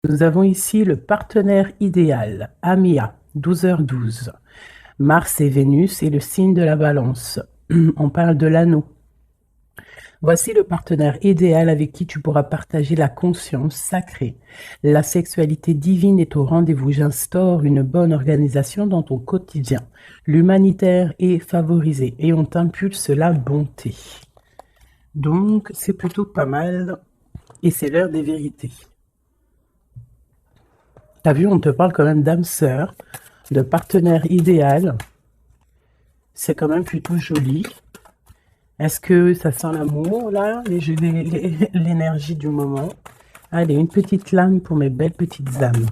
Nous avons ici le partenaire idéal, Amia, 12h12. Mars et Vénus et le signe de la Balance. On parle de l'anneau. Voici le partenaire idéal avec qui tu pourras partager la conscience sacrée. La sexualité divine est au rendez-vous. J'instaure une bonne organisation dans ton quotidien. L'humanitaire est favorisé et on t'impulse la bonté. Donc, c'est plutôt pas mal et c'est l'heure des vérités. T'as vu, on te parle quand même d'âme sœur, de partenaire idéal. C'est quand même plutôt joli. Est-ce que ça sent l'amour, là, l'énergie du moment? Allez, une petite lame pour mes belles petites âmes,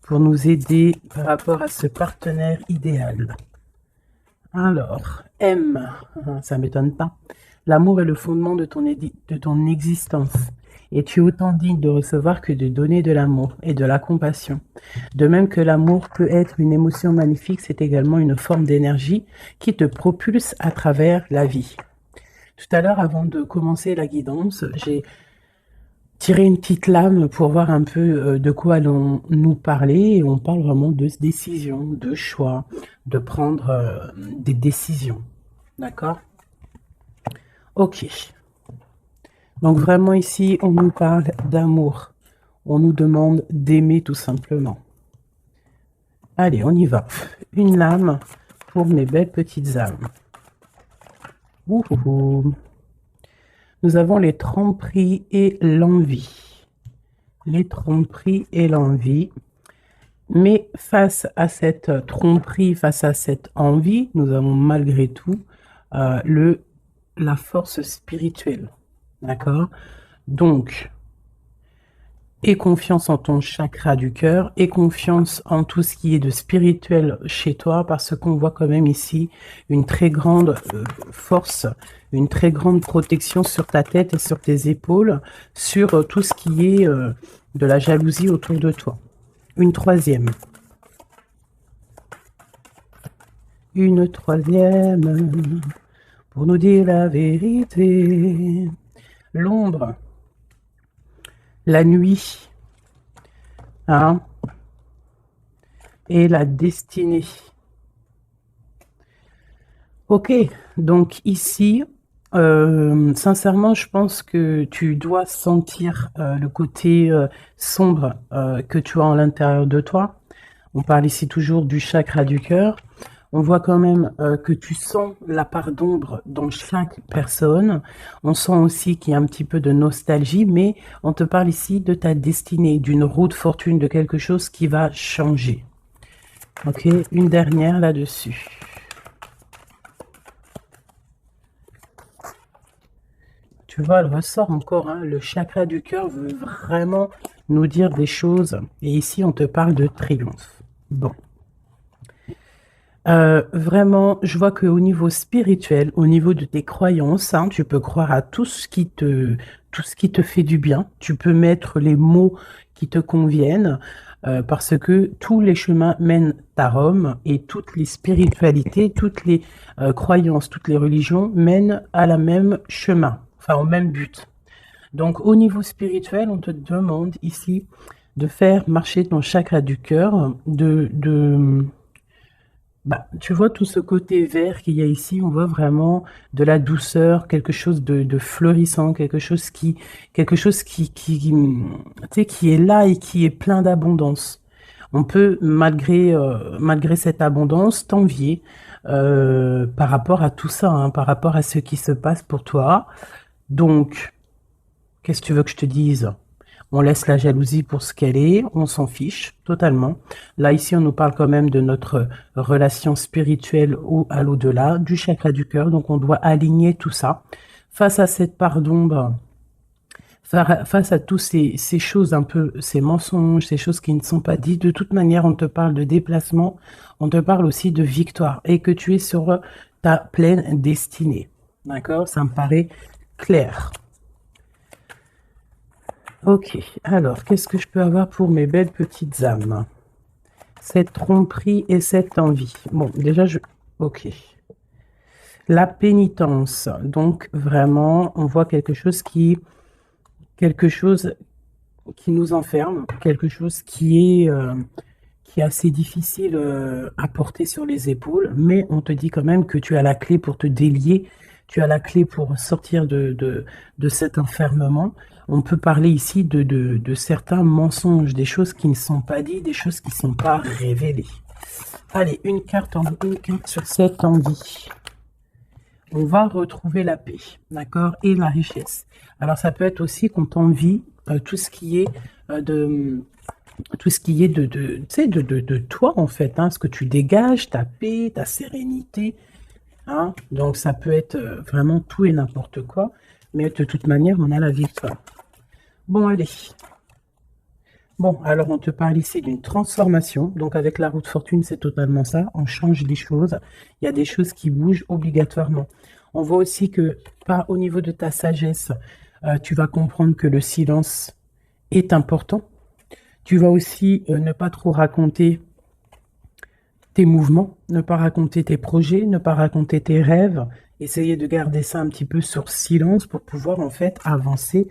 pour nous aider par rapport à ce partenaire idéal. Alors, M, ça ne m'étonne pas. L'amour est le fondement de ton existence. Et tu es autant digne de recevoir que de donner de l'amour et de la compassion. De même que l'amour peut être une émotion magnifique, c'est également une forme d'énergie qui te propulse à travers la vie. Tout à l'heure, avant de commencer la guidance, j'ai tiré une petite lame pour voir un peu de quoi allons nous parler. Et on parle vraiment de décision, de choix, de prendre des décisions. D'accord? Ok. Donc vraiment ici, on nous parle d'amour. On nous demande d'aimer tout simplement. Allez, on y va. Une lame pour mes belles petites âmes. Ouh, ouh, ouh. Nous avons les tromperies et l'envie. Les tromperies et l'envie. Mais face à cette tromperie, face à cette envie, nous avons malgré tout la force spirituelle. D'accord? Donc, aie confiance en ton chakra du cœur, aie confiance en tout ce qui est de spirituel chez toi, parce qu'on voit quand même ici une très grande force, une très grande protection sur ta tête et sur tes épaules, sur tout ce qui est de la jalousie autour de toi. Une troisième. Une troisième, pour nous dire la vérité. L'ombre, la nuit, hein, et la destinée. Ok, donc ici, sincèrement, je pense que tu dois sentir le côté sombre que tu as à l'intérieur de toi. On parle ici toujours du chakra du cœur. On voit quand même que tu sens la part d'ombre dans chaque personne. On sent aussi qu'il y a un petit peu de nostalgie, mais on te parle ici de ta destinée, d'une roue de fortune, de quelque chose qui va changer. Ok, une dernière là-dessus. Tu vois, elle ressort encore, hein, le chakra du cœur veut vraiment nous dire des choses. Et ici, on te parle de triomphe. Bon. Vraiment, je vois qu'au niveau spirituel, au niveau de tes croyances, hein, tu peux croire à tout ce qui te fait du bien. Tu peux mettre les mots qui te conviennent, parce que tous les chemins mènent à Rome et toutes les spiritualités, toutes les croyances, toutes les religions mènent à la même chemin, enfin au même but. Donc, au niveau spirituel, on te demande ici de faire marcher ton chakra du cœur, bah, tu vois tout ce côté vert qu'il y a ici, on voit vraiment de la douceur, quelque chose de fleurissant, quelque chose tu sais, qui est là et qui est plein d'abondance. On peut, malgré cette abondance, t'envier par rapport à tout ça, hein, par rapport à ce qui se passe pour toi. Donc, qu'est-ce que tu veux que je te dise? On laisse la jalousie pour ce qu'elle est, on s'en fiche totalement. Là, ici, on nous parle quand même de notre relation spirituelle ou à l'au-delà, du chakra du cœur, donc on doit aligner tout ça. Face à cette part d'ombre, face à tous ces choses un peu, ces mensonges, ces choses qui ne sont pas dites, de toute manière, on te parle de déplacement, on te parle aussi de victoire et que tu es sur ta pleine destinée. D'accord? Ça me paraît clair. Ok, alors, qu'est-ce que je peux avoir pour mes belles petites âmes? Cette tromperie et cette envie. Bon, déjà, ok. La pénitence. Donc, vraiment, on voit quelque chose qui nous enferme, quelque chose qui est assez difficile à porter sur les épaules, mais on te dit quand même que tu as la clé pour te délier, tu as la clé pour sortir de cet enfermement. On peut parler ici de certains mensonges, des choses qui ne sont pas dites, des choses qui ne sont pas révélées. Allez, une carte sur cette envie. On va retrouver la paix, d'accord, et la richesse. Alors ça peut être aussi qu'on t'envie tout ce qui est tout ce qui est tu sais, de toi en fait, hein, ce que tu dégages, ta paix, ta sérénité, hein. Donc ça peut être vraiment tout et n'importe quoi, mais de toute manière on a la victoire. Bon allez. Bon, alors on te parle ici d'une transformation. Donc avec la roue de fortune, c'est totalement ça. On change des choses. Il y a des choses qui bougent obligatoirement. On voit aussi que, pas au niveau de ta sagesse, tu vas comprendre que le silence est important. Tu vas aussi ne pas trop raconter tes mouvements, ne pas raconter tes projets, ne pas raconter tes rêves. Essayer de garder ça un petit peu sur silence pour pouvoir en fait avancer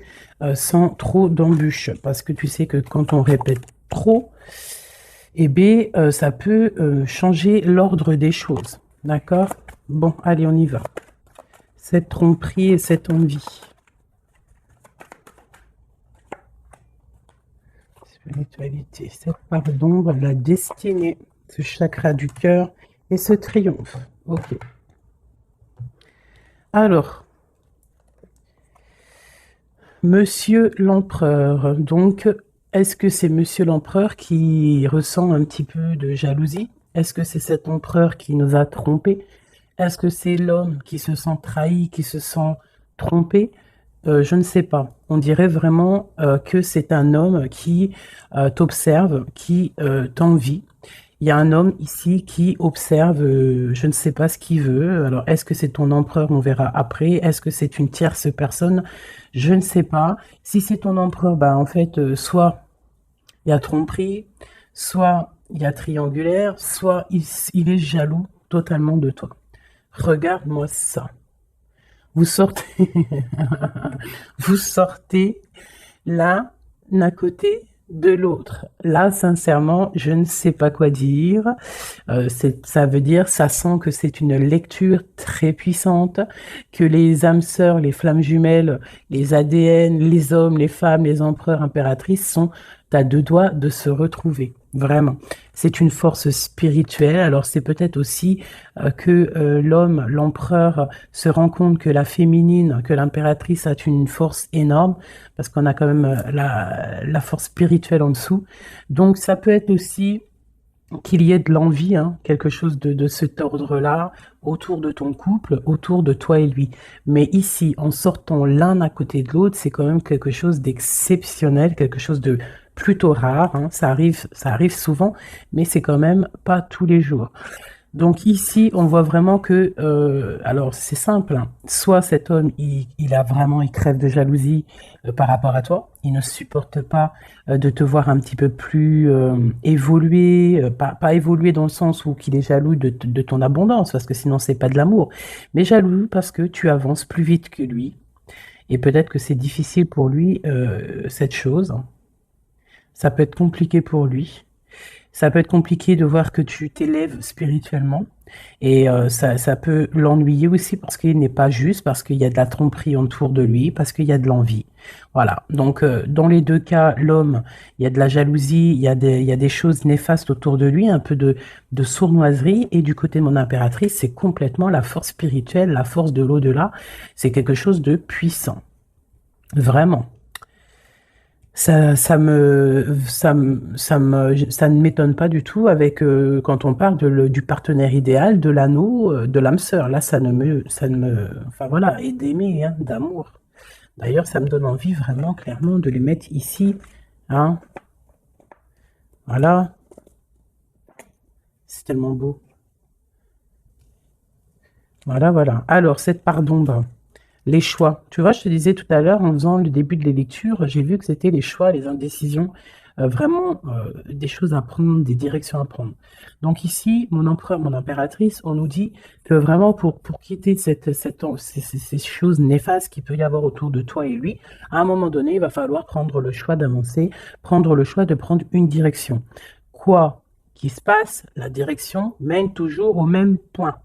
sans trop d'embûches. Parce que tu sais que quand on répète trop, eh bien, ça peut changer l'ordre des choses. D'accord? Bon, allez, on y va. Cette tromperie et cette envie. Spiritualité, cette part d'ombre, la destinée, ce chakra du cœur et ce triomphe. Ok. Alors, Monsieur l'Empereur, donc, est-ce que c'est Monsieur l'Empereur qui ressent un petit peu de jalousie? Est-ce que c'est cet empereur qui nous a trompés? Est-ce que c'est l'homme qui se sent trahi, qui se sent trompé? Je ne sais pas. On dirait vraiment que c'est un homme qui t'observe, qui t'envie. Il y a un homme ici qui observe, je ne sais pas ce qu'il veut. Alors, est-ce que c'est ton empereur? On verra après. Est-ce que c'est une tierce personne? Je ne sais pas. Si c'est ton empereur, bah, en fait, soit il y a tromperie, soit il y a triangulaire, soit il est jaloux totalement de toi. Regarde-moi ça. Vous sortez, vous sortez l'un d'un côté de l'autre. Là, sincèrement, je ne sais pas quoi dire. Ça veut dire, ça sent que c'est une lecture très puissante, que les âmes sœurs, les flammes jumelles, les ADN, les hommes, les femmes, les empereurs, impératrices sont à deux doigts de se retrouver. Vraiment. C'est une force spirituelle. Alors c'est peut-être aussi que l'homme, l'empereur, se rend compte que la féminine, que l'impératrice a une force énorme, parce qu'on a quand même la force spirituelle en dessous. Donc ça peut être aussi qu'il y ait de l'envie, hein, quelque chose de cet ordre-là, autour de ton couple, autour de toi et lui. Mais ici, en sortant l'un à côté de l'autre, c'est quand même quelque chose d'exceptionnel, quelque chose de plutôt rare, hein. Ça arrive souvent, mais c'est quand même pas tous les jours. Donc ici, on voit vraiment que, alors c'est simple, hein. Soit cet homme, il crève de jalousie par rapport à toi, il ne supporte pas de te voir un petit peu plus évoluer, pas évoluer dans le sens où qu'il est jaloux de ton abondance, parce que sinon c'est pas de l'amour, mais jaloux parce que tu avances plus vite que lui, et peut-être que c'est difficile pour lui cette chose. Ça peut être compliqué pour lui. Ça peut être compliqué de voir que tu t'élèves spirituellement. Et ça peut l'ennuyer aussi parce qu'il n'est pas juste, parce qu'il y a de la tromperie autour de lui, parce qu'il y a de l'envie. Voilà. Donc, dans les deux cas, l'homme, il y a de la jalousie, il y a des choses néfastes autour de lui, un peu de sournoiserie. Et du côté de mon impératrice, c'est complètement la force spirituelle, la force de l'au-delà. C'est quelque chose de puissant. Vraiment. Ça ne m'étonne pas du tout avec quand on parle du partenaire idéal, de l'anneau, de l'âme sœur. Là, enfin voilà, et d'aimer, hein, d'amour. D'ailleurs, ça me donne envie vraiment clairement de les mettre ici, hein. Voilà, c'est tellement beau. Voilà, voilà. Alors, cette part d'ombre. Les choix. Tu vois, je te disais tout à l'heure, en faisant le début de les lectures, j'ai vu que c'était les choix, les indécisions. vraiment des choses à prendre, des directions à prendre. Donc ici, mon empereur, mon impératrice, on nous dit que vraiment pour quitter ces choses néfastes qu'il peut y avoir autour de toi et lui, à un moment donné, il va falloir prendre le choix d'avancer, prendre le choix de prendre une direction. Quoi qu'il se passe, la direction mène toujours au même point.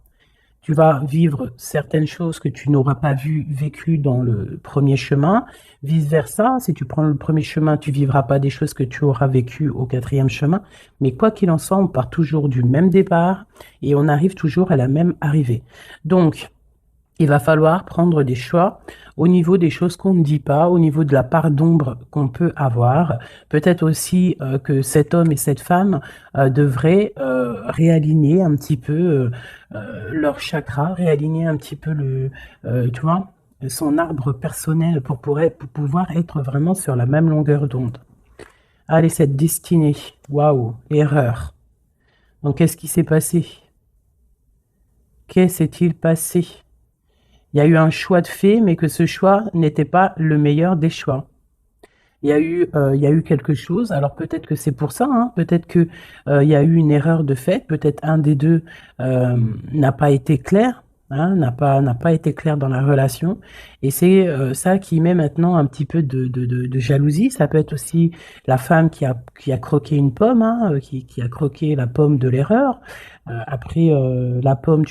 Tu vas vivre certaines choses que tu n'auras pas vécues dans le premier chemin. Vice-versa, si tu prends le premier chemin, tu vivras pas des choses que tu auras vécues au quatrième chemin. Mais quoi qu'il en soit, on part toujours du même départ et on arrive toujours à la même arrivée. Donc, il va falloir prendre des choix au niveau des choses qu'on ne dit pas, au niveau de la part d'ombre qu'on peut avoir. Peut-être aussi que cet homme et cette femme devraient réaligner un petit peu leur chakra, réaligner un petit peu tu vois, son arbre personnel pour pouvoir être vraiment sur la même longueur d'onde. Allez, cette destinée, waouh, erreur. Donc, qu'est-ce qui s'est passé? Qu'est-ce s'est-il passé? Il y a eu un choix de fait, mais que ce choix n'était pas le meilleur des choix. Il y a eu quelque chose. Alors peut-être que c'est pour ça, hein, peut-être que il y a eu une erreur de fait. Peut-être un des deux n'a pas été clair, hein, n'a pas été clair dans la relation. Et c'est ça qui met maintenant un petit peu de jalousie. Ça peut être aussi la femme qui a croqué une pomme, hein, qui a croqué la pomme de l'erreur. Après, la pomme,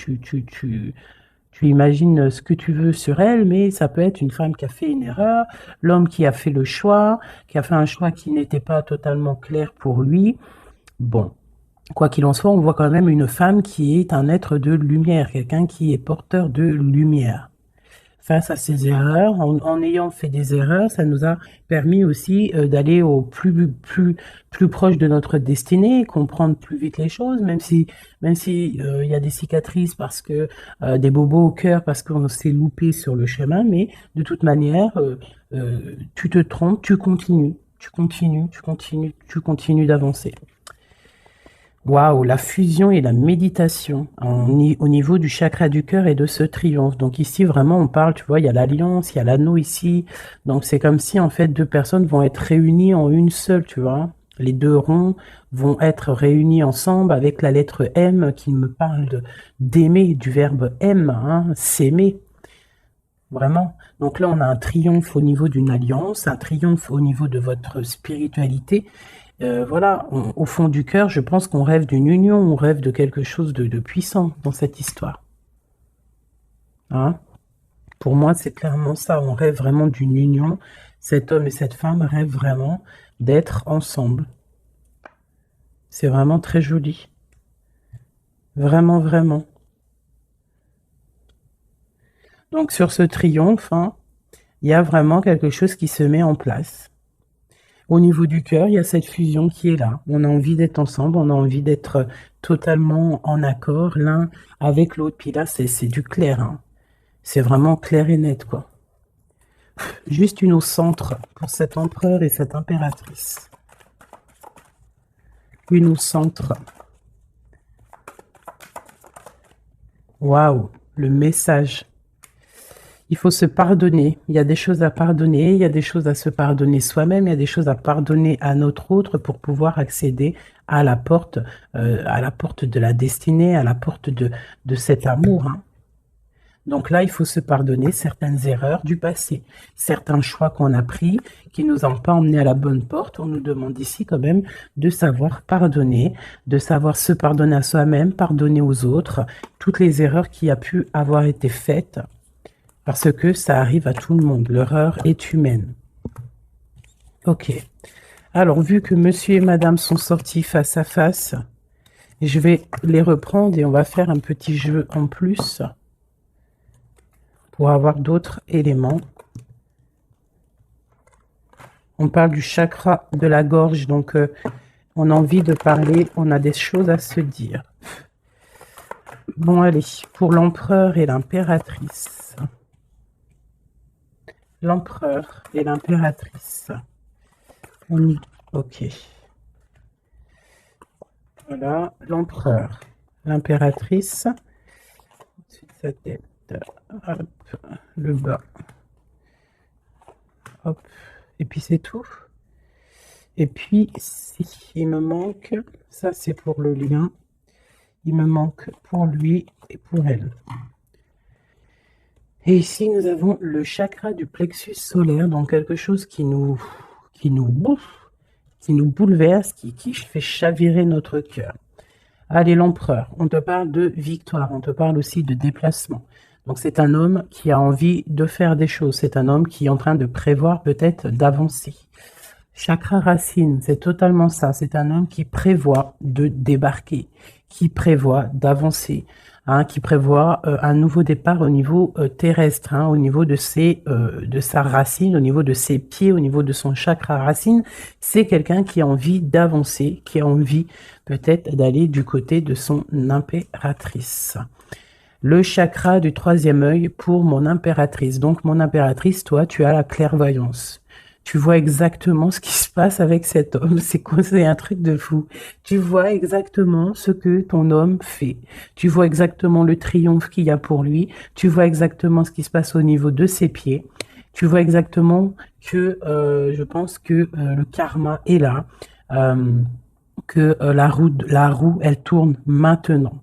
tu imagines ce que tu veux sur elle, mais ça peut être une femme qui a fait une erreur, l'homme qui a fait le choix, qui a fait un choix qui n'était pas totalement clair pour lui. Bon, quoi qu'il en soit, on voit quand même une femme qui est un être de lumière, quelqu'un qui est porteur de lumière. Face à ces erreurs, en ayant fait des erreurs, ça nous a permis aussi d'aller au plus proche de notre destinée, comprendre plus vite les choses, même si il y a des cicatrices parce que des bobos au cœur parce qu'on s'est loupé sur le chemin, mais de toute manière, tu te trompes, tu continues d'avancer. Waouh, la fusion et la méditation au niveau du chakra du cœur et de ce triomphe. Donc ici, vraiment, on parle, tu vois, il y a l'alliance, il y a l'anneau ici. Donc c'est comme si, en fait, deux personnes vont être réunies en une seule, tu vois. Les deux ronds vont être réunis ensemble avec la lettre M qui me parle d'aimer, du verbe aime, hein, s'aimer. Vraiment. Donc là, on a un triomphe au niveau d'une alliance, un triomphe au niveau de votre spiritualité. Voilà, au fond du cœur, je pense qu'on rêve d'une union, on rêve de quelque chose de puissant dans cette histoire. Hein? Pour moi, c'est clairement ça. On rêve vraiment d'une union. Cet homme et cette femme rêvent vraiment d'être ensemble. C'est vraiment très joli. Vraiment, vraiment. Donc sur ce triomphe, hein, il y a vraiment quelque chose qui se met en place. Au niveau du cœur, il y a cette fusion qui est là. On a envie d'être ensemble, on a envie d'être totalement en accord l'un avec l'autre. Puis là, c'est du clair, hein. C'est vraiment clair et net, quoi. Juste une au centre pour cet empereur et cette impératrice. Une au centre. Waouh, le message. Il faut se pardonner. Il y a des choses à pardonner, il y a des choses à se pardonner soi-même, il y a des choses à pardonner à notre autre pour pouvoir accéder à la porte de la destinée, à la porte de cet amour, hein. Donc là, il faut se pardonner certaines erreurs du passé, certains choix qu'on a pris qui nous ont pas emmenés à la bonne porte. On nous demande ici quand même de savoir pardonner, de savoir se pardonner à soi-même, pardonner aux autres, toutes les erreurs qui a pu avoir été faites, parce que ça arrive à tout le monde. L'erreur est humaine. Ok. Alors, vu que monsieur et madame sont sortis face à face, je vais les reprendre et on va faire un petit jeu en plus pour avoir d'autres éléments. On parle du chakra de la gorge, donc on a envie de parler, on a des choses à se dire. Bon, allez, pour l'empereur et l'impératrice. L'empereur et l'impératrice. On y... Ok. Voilà, l'empereur. L'impératrice. Ensuite, sa tête. Hop, le bas. Hop. Et puis c'est tout. Et puis, si, il me manque, ça c'est pour le lien, il me manque pour lui et pour elle. Et ici, nous avons le chakra du plexus solaire, donc quelque chose qui nous bouffe, qui nous bouleverse, qui fait chavirer notre cœur. Allez, l'empereur, on te parle de victoire, on te parle aussi de déplacement. Donc c'est un homme qui a envie de faire des choses, c'est un homme qui est en train de prévoir peut-être d'avancer. Chakra racine, c'est totalement ça, c'est un homme qui prévoit de débarquer, qui prévoit d'avancer, hein, qui prévoit un nouveau départ au niveau terrestre, hein, au niveau de sa racine, au niveau de ses pieds, au niveau de son chakra racine. C'est quelqu'un qui a envie d'avancer, qui a envie peut-être d'aller du côté de son impératrice. Le chakra du troisième œil pour mon impératrice. Donc mon impératrice, toi, tu as la clairvoyance. Tu vois exactement ce qui se passe avec cet homme. C'est un truc de fou. Tu vois exactement ce que ton homme fait. Tu vois exactement le triomphe qu'il y a pour lui. Tu vois exactement ce qui se passe au niveau de ses pieds. Tu vois exactement que je pense que le karma est là, que la roue, elle tourne maintenant.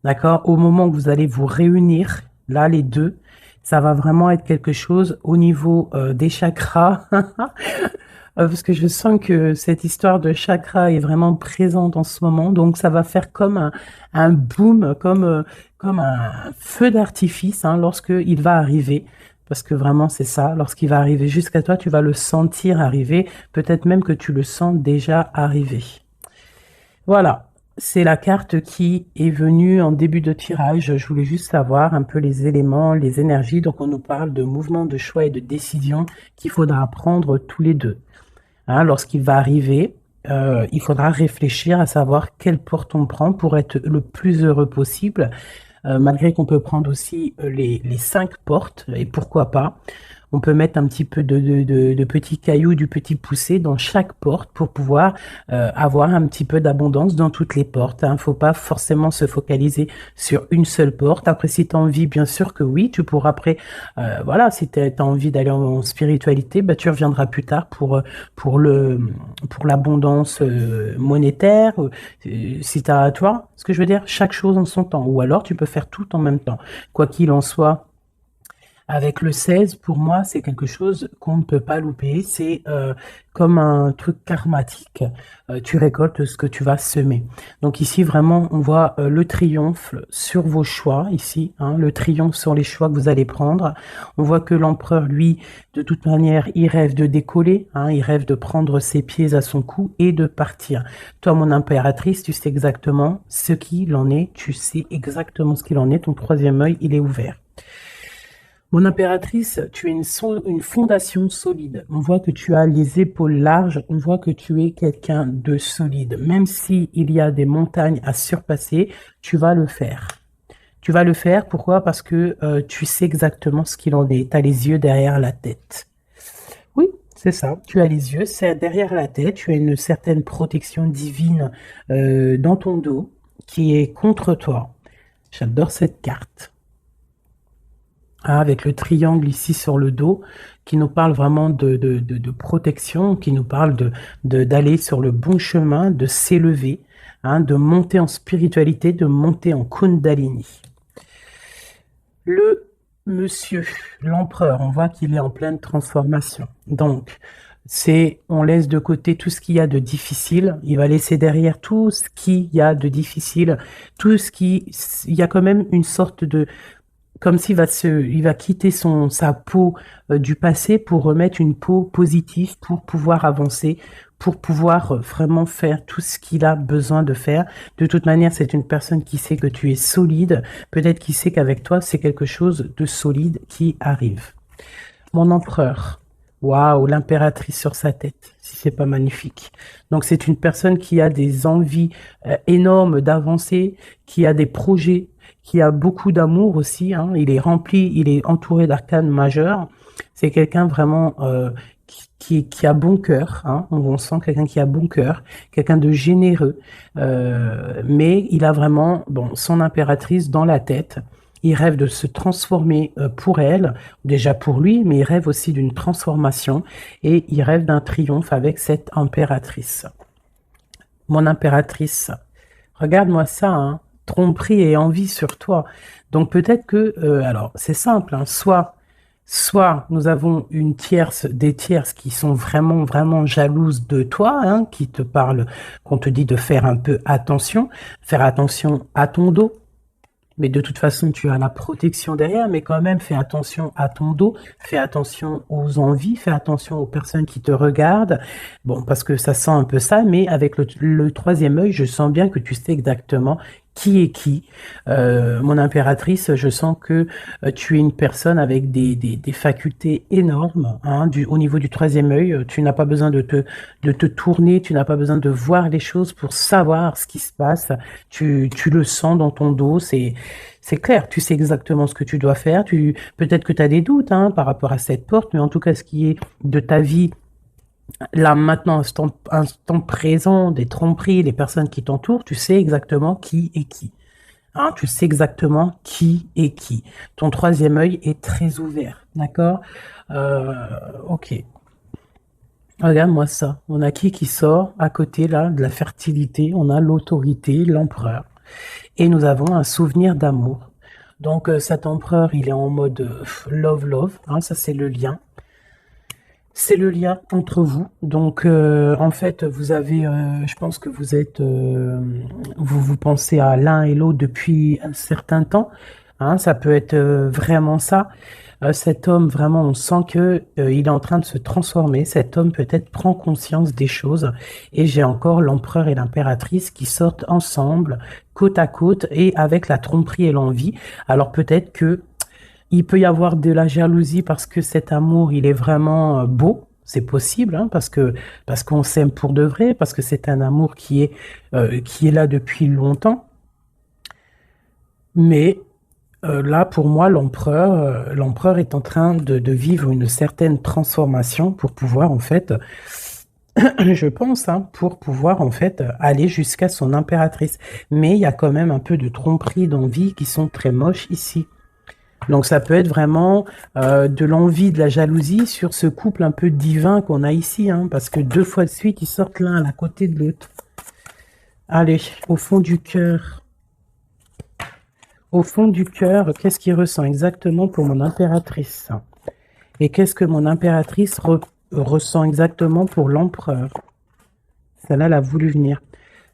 D'accord? Au moment où vous allez vous réunir, là, les deux, ça va vraiment être quelque chose au niveau des chakras. Parce que je sens que cette histoire de chakra est vraiment présente en ce moment. Donc, ça va faire comme un boom, comme un feu d'artifice hein, lorsqu'il va arriver. Parce que vraiment, c'est ça. Lorsqu'il va arriver jusqu'à toi, tu vas le sentir arriver. Peut-être même que tu le sens déjà arriver. Voilà. C'est la carte qui est venue en début de tirage. Je voulais juste savoir un peu les éléments, les énergies. Donc, on nous parle de mouvement, de choix et de décision qu'il faudra prendre tous les deux. Hein, lorsqu'il va arriver, il faudra réfléchir à savoir quelle porte on prend pour être le plus heureux possible, malgré qu'on peut prendre aussi les 5 portes, et pourquoi pas. On peut mettre un petit peu de petits cailloux, du petit poussé dans chaque porte pour pouvoir avoir un petit peu d'abondance dans toutes les portes. Hein. Faut pas forcément se focaliser sur une seule porte. Après, si tu as envie, bien sûr que oui, tu pourras après, voilà, si tu as envie d'aller en spiritualité, bah, tu reviendras plus tard pour l'abondance monétaire. Si tu as, toi, ce que je veux dire, chaque chose en son temps. Ou alors, tu peux faire tout en même temps. Quoi qu'il en soit, avec le 16, pour moi, c'est quelque chose qu'on ne peut pas louper. C'est comme un truc karmatique. Tu récoltes ce que tu vas semer. Donc ici, vraiment, on voit le triomphe sur vos choix, ici, hein, le triomphe sur les choix que vous allez prendre. On voit que l'empereur, lui, de toute manière, il rêve de décoller, hein, il rêve de prendre ses pieds à son cou et de partir. Toi, mon impératrice, tu sais exactement ce qu'il en est. Tu sais exactement ce qu'il en est. Ton troisième œil, il est ouvert. Mon impératrice, tu es une fondation solide. On voit que tu as les épaules larges, on voit que tu es quelqu'un de solide. Même s'il y a des montagnes à surpasser, tu vas le faire. Tu vas le faire, pourquoi? Parce que tu sais exactement ce qu'il en est. Tu as les yeux derrière la tête. Oui, c'est ça. Tu as les yeux, c'est derrière la tête. Tu as une certaine protection divine dans ton dos qui est contre toi. J'adore cette carte. Avec le triangle ici sur le dos, qui nous parle vraiment de protection, qui nous parle d'aller sur le bon chemin, de s'élever, hein, de monter en spiritualité, de monter en Kundalini. Le monsieur, l'empereur, on voit qu'il est en pleine transformation. Donc, on laisse de côté tout ce qu'il y a de difficile, il va laisser derrière tout ce qu'il y a de difficile, il y a quand même une sorte de, comme s'il il va quitter sa peau du passé pour remettre une peau positive pour pouvoir avancer, pour pouvoir vraiment faire tout ce qu'il a besoin de faire. De toute manière, c'est une personne qui sait que tu es solide. Peut-être qu'il sait qu'avec toi, c'est quelque chose de solide qui arrive. Mon empereur. Waouh, l'impératrice sur sa tête, si c'est pas magnifique. Donc c'est une personne qui a des envies énormes d'avancer, qui a des projets, qui a beaucoup d'amour aussi. Hein. Il est rempli, il est entouré d'arcanes majeures. C'est quelqu'un vraiment qui a bon cœur. Hein. On sent quelqu'un qui a bon cœur, quelqu'un de généreux. Mais il a vraiment son impératrice dans la tête. Il rêve de se transformer pour elle, déjà pour lui, mais il rêve aussi d'une transformation et il rêve d'un triomphe avec cette impératrice. Mon impératrice, regarde-moi ça, hein, tromperie et envie sur toi. Donc peut-être que, alors c'est simple, hein, soit nous avons une tierce, des tierces qui sont vraiment, vraiment jalouses de toi, hein, qui te parlent, qu'on te dit de faire un peu attention, faire attention à ton dos. Mais de toute façon, tu as la protection derrière, mais quand même, fais attention à ton dos, fais attention aux envies, fais attention aux personnes qui te regardent. Bon, parce que ça sent un peu ça, mais avec le troisième œil, je sens bien que tu sais exactement qui est qui. Mon impératrice, je sens que tu es une personne avec des facultés énormes, hein, au niveau du troisième œil. Tu n'as pas besoin de te tourner, tu n'as pas besoin de voir les choses pour savoir ce qui se passe. Tu le sens dans ton dos, c'est clair, tu sais exactement ce que tu dois faire. Peut-être que tu as des doutes, hein, par rapport à cette porte, mais en tout cas, ce qui est de ta vie, là maintenant, instant présent, des tromperies, les personnes qui t'entourent, tu sais exactement qui est qui. Hein, tu sais exactement qui est qui. Ton troisième œil est très ouvert, d'accord? Ok. Regarde-moi ça. On a qui sort à côté là de la fertilité. On a l'autorité, l'empereur. Et nous avons un souvenir d'amour. Donc cet empereur, il est en mode love, hein, ça c'est le lien. C'est le lien entre vous. Donc en fait, vous avez, je pense que vous êtes, vous pensez à l'un et l'autre depuis un certain temps. Hein, ça peut être vraiment ça. Cet homme, vraiment, on sent que il est en train de se transformer. Cet homme peut-être prend conscience des choses. Et j'ai encore l'empereur et l'impératrice qui sortent ensemble, côte à côte, et avec la tromperie et l'envie. Alors peut-être que il peut y avoir de la jalousie parce que cet amour, il est vraiment beau. C'est possible, hein, parce qu'on s'aime pour de vrai, parce que c'est un amour qui est là depuis longtemps. Mais là, pour moi, l'empereur est en train de vivre une certaine transformation pour pouvoir, en fait, je pense, hein, pour pouvoir, en fait, aller jusqu'à son impératrice. Mais il y a quand même un peu de tromperie, d'envie qui sont très moches ici. Donc ça peut être vraiment de l'envie, de la jalousie sur ce couple un peu divin qu'on a ici, hein, parce que 2 fois de suite, ils sortent l'un à côté de l'autre. Allez, au fond du cœur. Au fond du cœur, qu'est-ce qu'il ressent exactement pour mon impératrice? Et qu'est-ce que mon impératrice ressent exactement pour l'empereur? Celle-là, elle a voulu venir.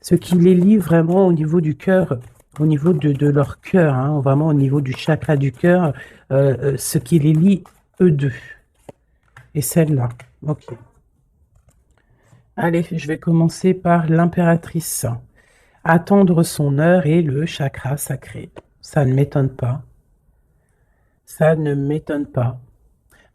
Ce qui les lie vraiment au niveau du cœur, au niveau de leur cœur, hein, vraiment au niveau du chakra du cœur, ce qui les lie, eux deux. Et celle-là. Ok. Allez, je vais commencer par l'impératrice. Attendre son heure et le chakra sacré. Ça ne m'étonne pas. Ça ne m'étonne pas.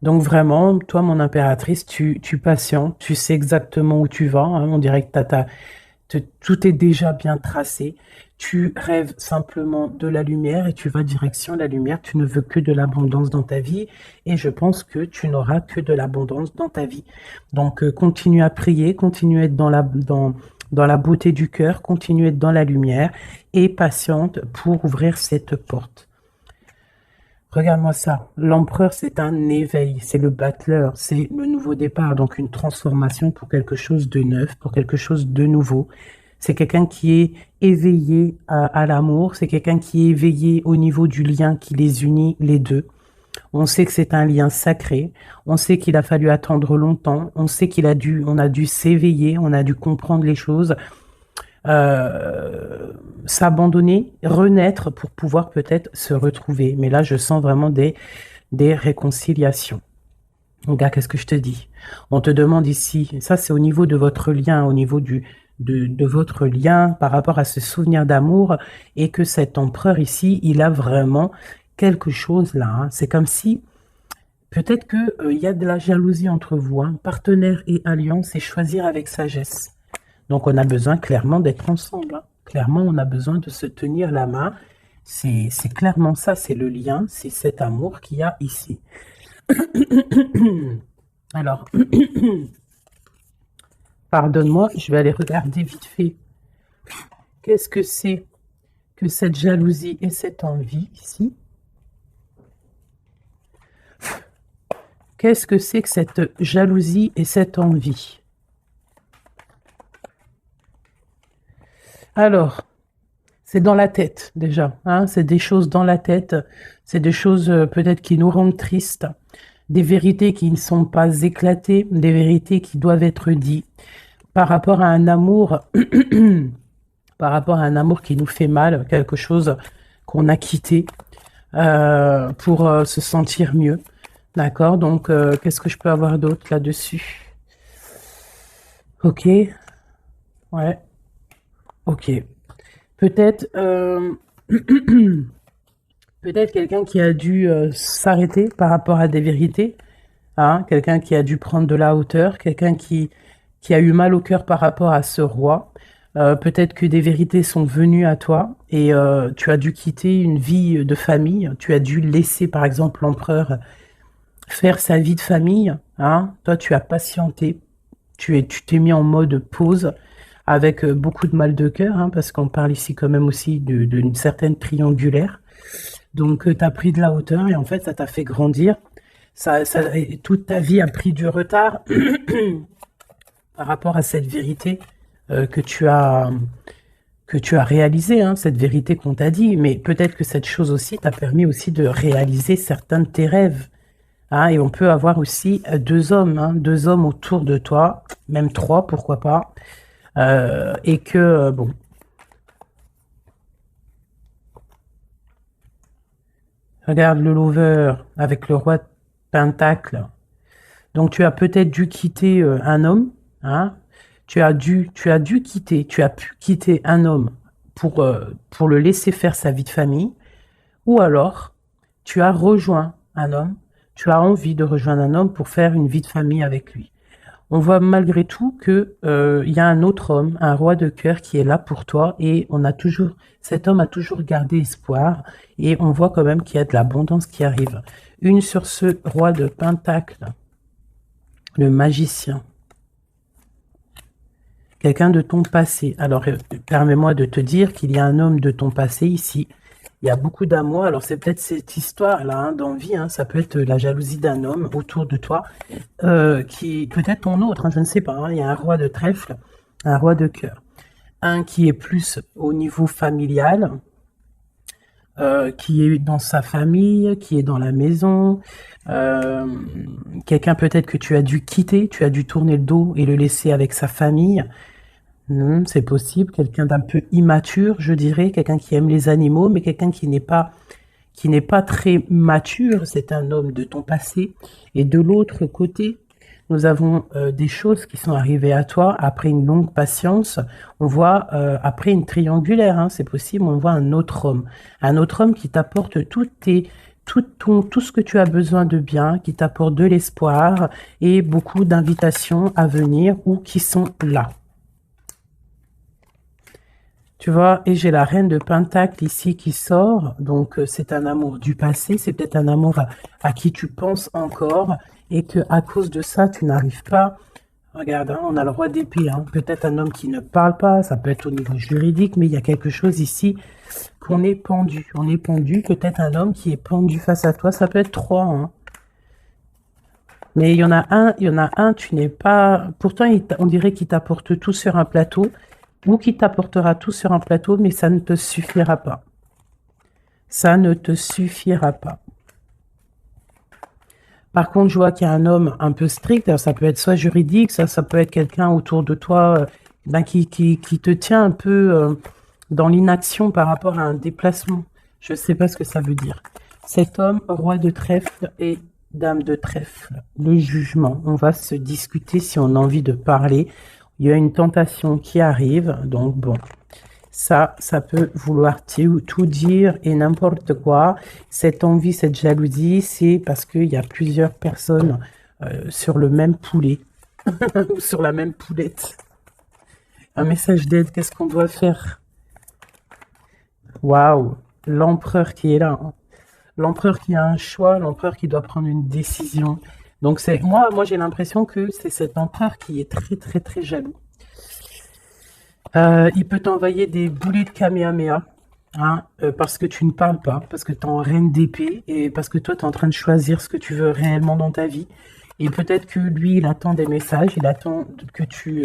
Donc vraiment, toi, mon impératrice, tu patientes, tu sais exactement où tu vas. Hein, on dirait que tout est déjà bien tracé. Tu rêves simplement de la lumière et tu vas direction la lumière. Tu ne veux que de l'abondance dans ta vie et je pense que tu n'auras que de l'abondance dans ta vie. Donc continue à prier, continue à être dans la beauté du cœur, continue à être dans la lumière et patiente pour ouvrir cette porte. Regarde-moi ça. L'empereur, c'est un éveil, c'est le battleur, c'est le nouveau départ, donc une transformation pour quelque chose de neuf, pour quelque chose de nouveau. C'est quelqu'un qui est éveillé à l'amour, c'est quelqu'un qui est éveillé au niveau du lien qui les unit les deux. On sait que c'est un lien sacré, on sait qu'il a fallu attendre longtemps, on sait on a dû s'éveiller, on a dû comprendre les choses, s'abandonner, renaître pour pouvoir peut-être se retrouver. Mais là, je sens vraiment des réconciliations. Regarde, qu'est-ce que je te dis? On te demande ici, ça c'est au niveau de votre lien, au niveau de votre lien par rapport à ce souvenir d'amour, et que cet empereur ici, il a vraiment quelque chose là. Hein. C'est comme si, peut-être qu'il y a de la jalousie entre vous, hein, partenaire et alliance, et choisir avec sagesse. Donc on a besoin clairement d'être ensemble. Hein. Clairement, on a besoin de se tenir la main. C'est clairement ça, c'est le lien, c'est cet amour qu'il y a ici. Alors, pardonne-moi, je vais aller regarder vite fait. Qu'est-ce que c'est que cette jalousie et cette envie ici? Qu'est-ce que c'est que cette jalousie et cette envie? Alors, c'est dans la tête déjà, hein, c'est des choses dans la tête, c'est des choses peut-être qui nous rendent tristes, des vérités qui ne sont pas éclatées, des vérités qui doivent être dites par rapport à un amour, par rapport à un amour qui nous fait mal, quelque chose qu'on a quitté pour se sentir mieux. D'accord, donc qu'est-ce que je peux avoir d'autre là-dessus? Ok, ouais, ok. Peut-être peut-être quelqu'un qui a dû s'arrêter par rapport à des vérités, hein, quelqu'un qui a dû prendre de la hauteur, quelqu'un qui a eu mal au cœur par rapport à ce roi. Peut-être que des vérités sont venues à toi et tu as dû quitter une vie de famille, tu as dû laisser par exemple l'empereur faire sa vie de famille, hein. Toi, tu as patienté, tu t'es mis en mode pause avec beaucoup de mal de cœur, hein, parce qu'on parle ici quand même aussi d'une certaine triangulaire. Donc, tu as pris de la hauteur et en fait, ça t'a fait grandir. Toute ta vie a pris du retard par rapport à cette vérité que tu as réalisée, hein, cette vérité qu'on t'a dit. Mais peut-être que cette chose aussi t'a permis aussi de réaliser certains de tes rêves. Hein, et on peut avoir aussi deux hommes, hein, deux hommes autour de toi, même trois, pourquoi pas. Et que, bon, regarde le lover avec le roi de Pentacle. Donc tu as peut-être dû quitter un homme, hein. Tu as pu quitter un homme pour le laisser faire sa vie de famille, ou alors tu as rejoint un homme, tu as envie de rejoindre un homme pour faire une vie de famille avec lui. On voit malgré tout que il y a un autre homme, un roi de cœur qui est là pour toi et cet homme a toujours gardé espoir et on voit quand même qu'il y a de l'abondance qui arrive. Une sur ce roi de Pentacle, le magicien. Quelqu'un de ton passé. Alors, permets-moi de te dire qu'il y a un homme de ton passé ici. Il y a beaucoup d'amour. Alors, c'est peut-être cette histoire-là, hein, d'envie. Hein, ça peut être la jalousie d'un homme autour de toi, qui peut-être ton autre, hein, je ne sais pas. Hein, il y a un roi de trèfle, un roi de cœur. Un qui est plus au niveau familial, qui est dans sa famille, qui est dans la maison. Quelqu'un peut-être que tu as dû quitter, tu as dû tourner le dos et le laisser avec sa famille. C'est possible, quelqu'un d'un peu immature, je dirais, quelqu'un qui aime les animaux, mais quelqu'un qui n'est pas très mature, c'est un homme de ton passé. Et de l'autre côté, nous avons des choses qui sont arrivées à toi après une longue patience. On voit, après une triangulaire, hein, c'est possible, on voit un autre homme qui t'apporte tout ce que tu as besoin de bien, qui t'apporte de l'espoir et beaucoup d'invitations à venir ou qui sont là. Tu vois, et j'ai la reine de Pentacle ici qui sort, donc c'est un amour du passé, c'est peut-être un amour à qui tu penses encore, et que à cause de ça, tu n'arrives pas. Regarde, hein, on a le roi d'épée, hein, peut-être un homme qui ne parle pas, ça peut être au niveau juridique, mais il y a quelque chose ici qu'on est pendu. On est pendu, peut-être un homme qui est pendu face à toi, ça peut être trois, hein. Mais il y en a un, tu n'es pas. Pourtant, on dirait qu'il t'apporte tout sur un plateau, ou qui t'apportera tout sur un plateau, mais ça ne te suffira pas. Ça ne te suffira pas. Par contre, je vois qu'il y a un homme un peu strict, alors ça peut être soit juridique, ça peut être quelqu'un autour de toi qui te tient un peu dans l'inaction par rapport à un déplacement. Je ne sais pas ce que ça veut dire. Cet homme, roi de trèfle et dame de trèfle, le jugement. On va se discuter si on a envie de parler. Il y a une tentation qui arrive, donc bon, ça peut vouloir tout dire et n'importe quoi. Cette envie, cette jalousie, c'est parce qu'il y a plusieurs personnes sur le même poulet, ou sur la même poulette. Un message d'aide, qu'est-ce qu'on doit faire? Waouh, l'empereur qui est là, hein. L'empereur qui a un choix, l'empereur qui doit prendre une décision. Donc moi j'ai l'impression que c'est cet empereur qui est très très très jaloux. Il peut t'envoyer des boulets de Kamehameha. hein, parce que tu ne parles pas, parce que tu es en reine d'épée et parce que toi, tu es en train de choisir ce que tu veux réellement dans ta vie. Et peut-être que lui, il attend des messages, il attend que tu...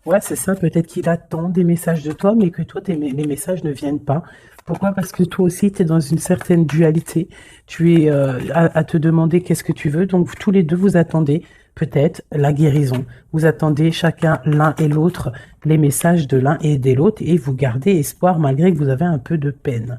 Ouais, c'est ça, peut-être qu'il attend des messages de toi, mais que toi, les messages ne viennent pas. Pourquoi? Parce que toi aussi, tu es dans une certaine dualité. Tu es à te demander qu'est-ce que tu veux. Donc, tous les deux, vous attendez peut-être la guérison. Vous attendez chacun, l'un et l'autre, les messages de l'un et de l'autre, et vous gardez espoir malgré que vous avez un peu de peine.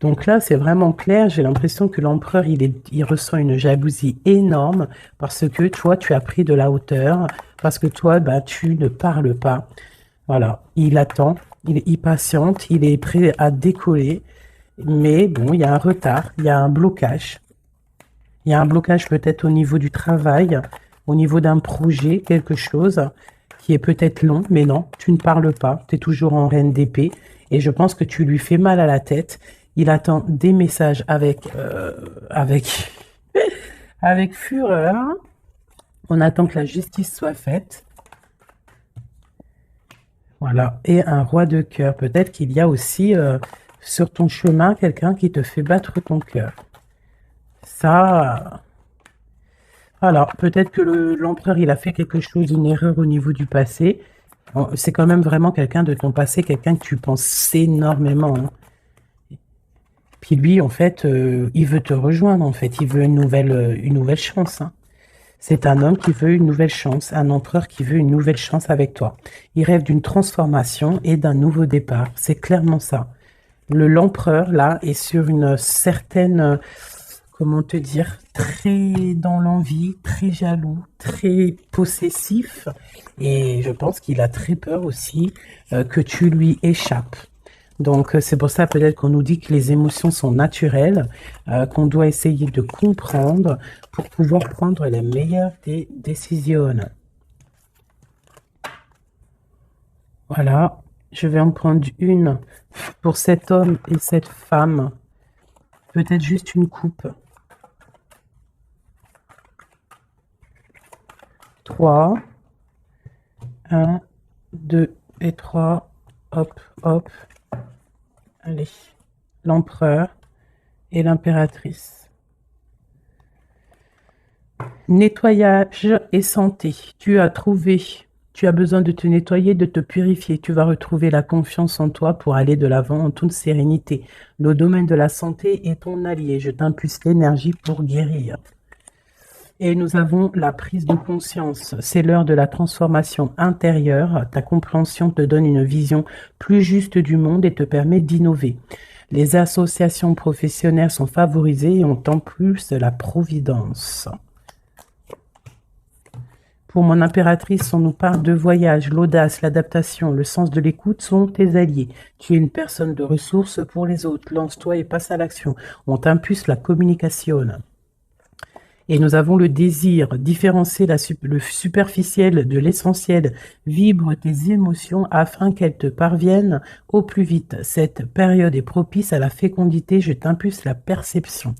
Donc là, c'est vraiment clair. J'ai l'impression que l'empereur, il ressent une jalousie énorme parce que toi, tu as pris de la hauteur, parce que toi, bah, tu ne parles pas. Voilà, il attend, il patiente, il est prêt à décoller. Mais bon, il y a un retard, il y a un blocage. Il y a un blocage peut-être au niveau du travail, au niveau d'un projet, quelque chose qui est peut-être long, mais non, tu ne parles pas, tu es toujours en reine d'épée, et je pense que tu lui fais mal à la tête. Il attend des messages avec, avec fureur. On attend que la justice soit faite. Voilà, et un roi de cœur. Peut-être qu'il y a aussi sur ton chemin quelqu'un qui te fait battre ton cœur. Ça, alors, peut-être que l'empereur, il a fait quelque chose, une erreur au niveau du passé. Bon, c'est quand même vraiment quelqu'un de ton passé, quelqu'un que tu penses énormément, hein. Puis lui, en fait, il veut te rejoindre, en fait. Il veut une nouvelle chance, hein. C'est un homme qui veut une nouvelle chance, un empereur qui veut une nouvelle chance avec toi. Il rêve d'une transformation et d'un nouveau départ. C'est clairement ça. L'empereur, là, est sur une certaine, comment te dire, très dans l'envie, très jaloux, très possessif. Et je pense qu'il a très peur aussi que tu lui échappes. Donc, c'est pour ça peut-être qu'on nous dit que les émotions sont naturelles, qu'on doit essayer de comprendre pour pouvoir prendre les meilleures des décisions. Voilà, je vais en prendre une pour cet homme et cette femme. Peut-être juste une coupe. 3, 1, 2 et 3. Hop, hop. Allez, l'empereur et l'impératrice. Nettoyage et santé. Tu as besoin de te nettoyer, de te purifier. Tu vas retrouver la confiance en toi pour aller de l'avant en toute sérénité. Le domaine de la santé est ton allié. Je t'impulse l'énergie pour guérir. Et nous avons la prise de conscience. C'est l'heure de la transformation intérieure. Ta compréhension te donne une vision plus juste du monde et te permet d'innover. Les associations professionnelles sont favorisées et ont en plus la providence. Pour mon impératrice, on nous parle de voyage, l'audace, l'adaptation, le sens de l'écoute sont tes alliés. Tu es une personne de ressources pour les autres. Lance-toi et passe à l'action. On t'impulse la communication. Et nous avons le désir, différencier le superficiel de l'essentiel. Vibre tes émotions afin qu'elles te parviennent au plus vite. Cette période est propice à la fécondité. Je t'impulse la perception.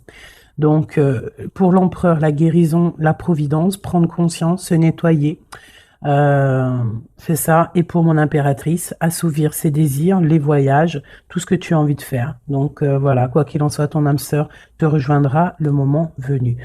Donc, pour l'empereur, la guérison, la providence, prendre conscience, se nettoyer, c'est ça. Et pour mon impératrice, assouvir ses désirs, les voyages, tout ce que tu as envie de faire. Donc, voilà, quoi qu'il en soit, ton âme sœur te rejoindra le moment venu.